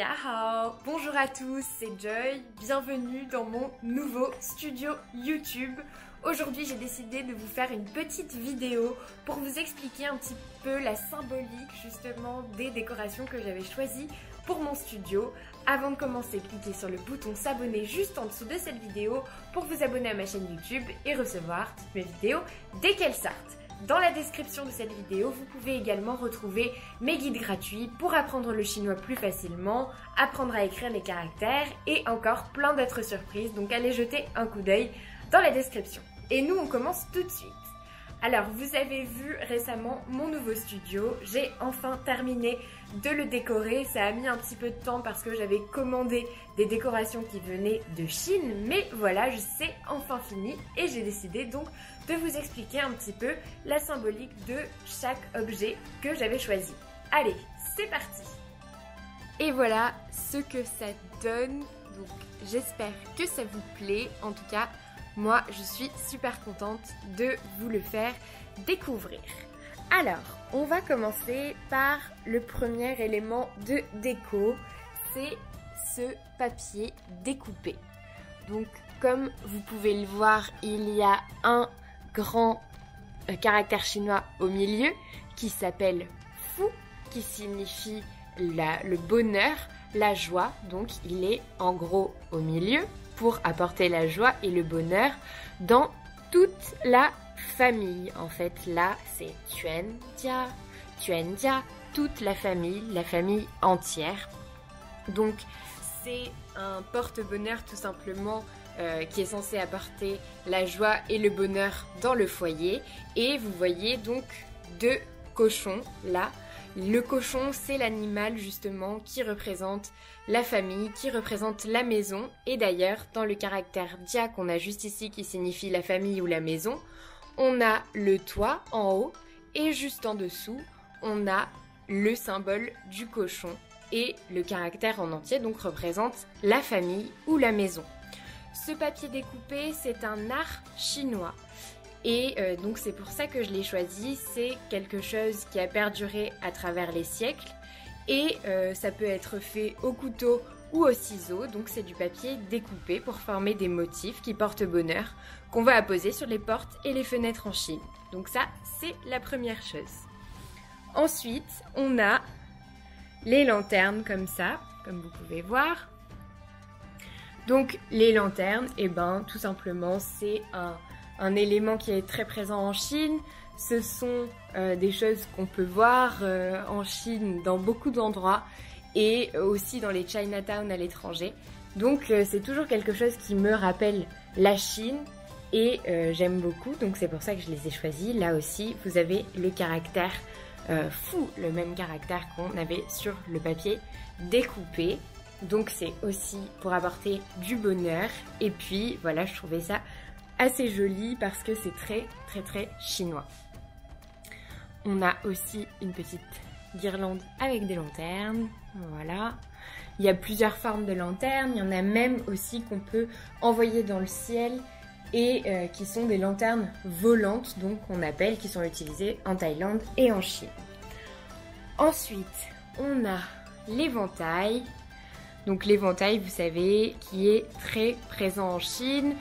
Hao. Bonjour à tous, c'est Joy, bienvenue dans mon nouveau studio YouTube. Aujourd'hui j'ai décidé de vous faire une petite vidéo pour vous expliquer un petit peu la symbolique justement des décorations que j'avais choisies pour mon studio. Avant de commencer, cliquez sur le bouton s'abonner juste en dessous de cette vidéo pour vous abonner à ma chaîne YouTube et recevoir toutes mes vidéos dès qu'elles sortent. Dans la description de cette vidéo, vous pouvez également retrouver mes guides gratuits pour apprendre le chinois plus facilement, apprendre à écrire les caractères et encore plein d'autres surprises. Donc allez jeter un coup d'œil dans la description. Et nous, on commence tout de suite. Alors, vous avez vu récemment mon nouveau studio. J'ai enfin terminé de le décorer. Ça a mis un petit peu de temps parce que j'avais commandé des décorations qui venaient de Chine. Mais voilà, c'est enfin fini et j'ai décidé donc de vous expliquer un petit peu la symbolique de chaque objet que j'avais choisi. Allez, c'est parti! Et voilà ce que ça donne. Donc, j'espère que ça vous plaît. En tout cas, moi, je suis super contente de vous le faire découvrir. Alors, on va commencer par le premier élément de déco, c'est ce papier découpé. Donc, comme vous pouvez le voir, il y a un grand caractère chinois au milieu qui s'appelle Fu, qui signifie le bonheur, la joie. Donc, il est en gros au milieu pour apporter la joie et le bonheur dans toute la famille. En fait, là, c'est Tuanjia, toute la famille entière. Donc, c'est un porte-bonheur tout simplement qui est censé apporter la joie et le bonheur dans le foyer. Et vous voyez donc deux cochons là. Le cochon, c'est l'animal justement qui représente la famille, qui représente la maison. Et d'ailleurs, dans le caractère dia qu'on a juste ici, qui signifie la famille ou la maison, on a le toit en haut et juste en dessous, on a le symbole du cochon. Et le caractère en entier donc représente la famille ou la maison. Ce papier découpé, c'est un art chinois. Et donc c'est pour ça que je l'ai choisi, c'est quelque chose qui a perduré à travers les siècles et ça peut être fait au couteau ou au ciseau, donc c'est du papier découpé pour former des motifs qui portent bonheur qu'on va apposer sur les portes et les fenêtres en Chine. Donc ça, c'est la première chose. Ensuite, on a les lanternes comme ça, comme vous pouvez voir. Donc les lanternes, et tout simplement c'est un élément qui est très présent en Chine. Ce sont des choses qu'on peut voir en Chine dans beaucoup d'endroits et aussi dans les Chinatown à l'étranger. Donc c'est toujours quelque chose qui me rappelle la Chine et j'aime beaucoup, donc c'est pour ça que je les ai choisis. Là aussi, vous avez le caractère fou, le même caractère qu'on avait sur le papier découpé. Donc c'est aussi pour apporter du bonheur. Et puis voilà, je trouvais ça assez joli parce que c'est très chinois. On a aussi une petite guirlande avec des lanternes. Voilà. Il y a plusieurs formes de lanternes. Il y en a même aussi qu'on peut envoyer dans le ciel et qui sont des lanternes volantes, donc on appelle, qui sont utilisées en Thaïlande et en Chine. Ensuite, on a l'éventail. Donc l'éventail, vous savez, qui est très présent en Chine.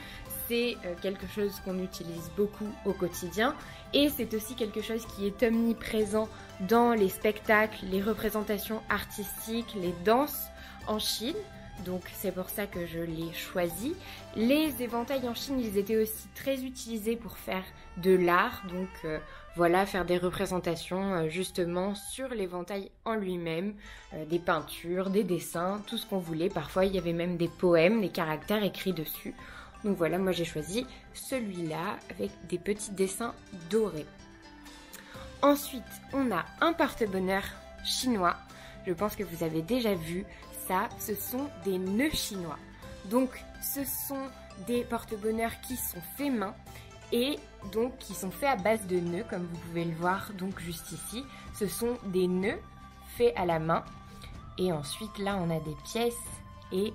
C'est quelque chose qu'on utilise beaucoup au quotidien et c'est aussi quelque chose qui est omniprésent dans les spectacles, les représentations artistiques, les danses en Chine. Donc c'est pour ça que je l'ai choisi. Les éventails en Chine, ils étaient aussi très utilisés pour faire de l'art. Donc voilà, faire des représentations justement sur l'éventail en lui-même, des peintures, des dessins, tout ce qu'on voulait. Parfois il y avait même des poèmes, des caractères écrits dessus. Donc voilà, moi j'ai choisi celui-là avec des petits dessins dorés. Ensuite, on a un porte-bonheur chinois. Je pense que vous avez déjà vu ça. Ce sont des nœuds chinois. Donc ce sont des porte-bonheur qui sont faits main et donc qui sont faits à base de nœuds, comme vous pouvez le voir donc juste ici. Ce sont des nœuds faits à la main. Et ensuite là, on a des pièces et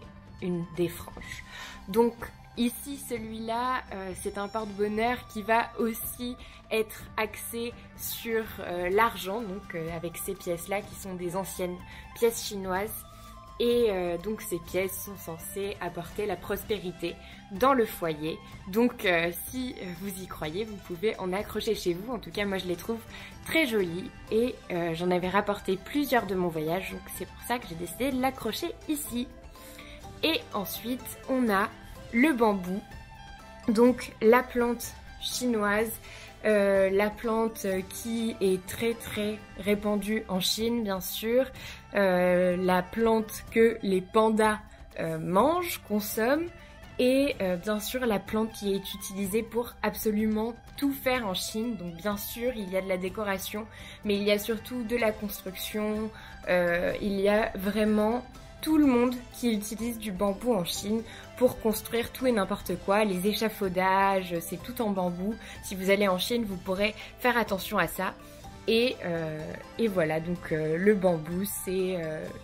des franges. Donc ici, celui-là, c'est un porte-bonheur qui va aussi être axé sur l'argent, donc avec ces pièces-là qui sont des anciennes pièces chinoises Et donc ces pièces sont censées apporter la prospérité dans le foyer. Donc si vous y croyez, vous pouvez en accrocher chez vous. En tout cas, moi je les trouve très jolies et j'en avais rapporté plusieurs de mon voyage. Donc c'est pour ça que j'ai décidé de l'accrocher ici. Et ensuite, on a le bambou. Donc la plante chinoise. La plante qui est très très répandue en Chine bien sûr, la plante que les pandas mangent, consomment et bien sûr la plante qui est utilisée pour absolument tout faire en Chine. Donc bien sûr il y a de la décoration mais il y a surtout de la construction, il y a vraiment tout le monde qui utilise du bambou en Chine pour construire tout et n'importe quoi. Les échafaudages, c'est tout en bambou. Si vous allez en Chine, vous pourrez faire attention à ça. Et voilà, donc le bambou, c'est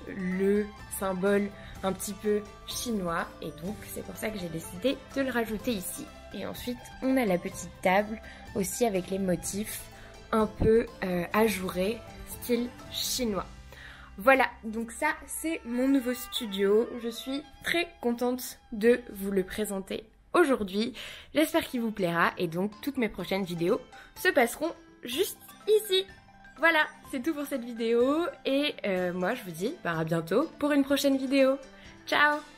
le symbole un petit peu chinois. Et donc, c'est pour ça que j'ai décidé de le rajouter ici. Et ensuite, on a la petite table aussi avec les motifs un peu ajourés, style chinois. Voilà, donc ça c'est mon nouveau studio, je suis très contente de vous le présenter aujourd'hui, j'espère qu'il vous plaira et donc toutes mes prochaines vidéos se passeront juste ici. Voilà, c'est tout pour cette vidéo et moi je vous dis à bientôt pour une prochaine vidéo. Ciao!